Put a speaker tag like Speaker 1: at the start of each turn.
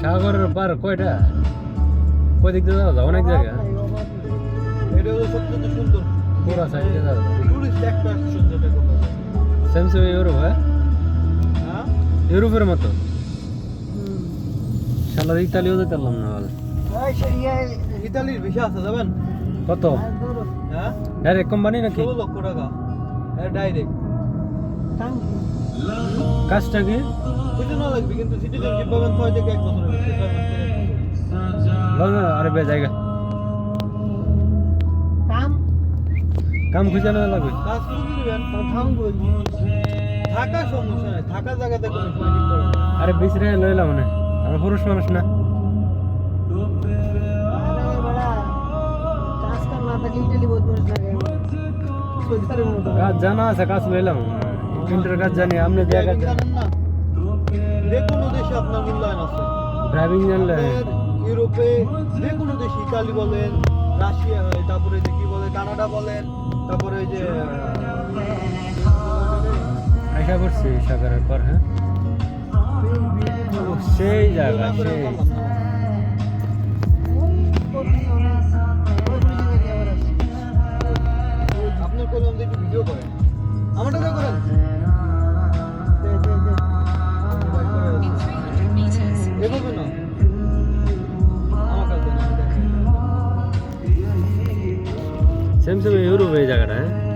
Speaker 1: সাগরের পার কয়টা কয় দিক দিয়ে যাওয়া যায় অনেক জায়গা
Speaker 2: এটা হলো সবচেয়ে সুন্দর
Speaker 1: পুরা সাইডে যাওয়া যায়
Speaker 2: টুরিস্ট অ্যাট্রাকশন যেটাকে বলে
Speaker 1: সেম সেম ইউরোপ হ্যাঁ
Speaker 2: হ্যাঁ
Speaker 1: ইউরোপের মতো শালা ইতালিও যেতে পারলাম না বলে
Speaker 2: ইতালির ভিসা আছে যাবেন
Speaker 1: কত
Speaker 2: হ্যাঁ
Speaker 1: ডাইরেক্ট কোম্পানি নাকি
Speaker 2: 16 লক্ষ টাকা ডাইরেক্ট
Speaker 1: কাজটা কি
Speaker 2: কিছু না লাগবে কিন্তু সিটিজেনশিপ পাবেন 6 থেকে 1 বছরের ভিতরে 6 মাস থেকে 1 বছর
Speaker 1: বল না আরে বে জায়গা কাম খুঁজে না লাগবে
Speaker 2: কাজ শুরু দিবেন থাকা সমস্যা নাই থাকা জায়গাতে কোনো ফাইটিং করবে না
Speaker 1: আরে বিচরে লইলাম মানে আমরা পুরুষ মানুষ না কাজ জানা আছে কাজ লইলাম প্রিন্টার কাজ জানি আপনি যে কাজ
Speaker 2: জানেন না যে কোনো দেশে আপনার মূল্যায়ন আছে
Speaker 1: ড্রাইভিং জানলে
Speaker 2: ইউরোপে যে কোনো দেশে ইতালি বলেন রাশিয়া তারপরে যে কি বলে কানাডা বলেন তারপরে যে
Speaker 1: আশা করছি সাগরের পর হ্যাঁ সেই জায়গা সেই
Speaker 2: আপনার করলাম যে একটু ভিডিও করেন আমারটা তো করেন এভাবে না আমার কাছে
Speaker 1: সেম সেম ইউরোপ এই জায়গাটা হ্যাঁ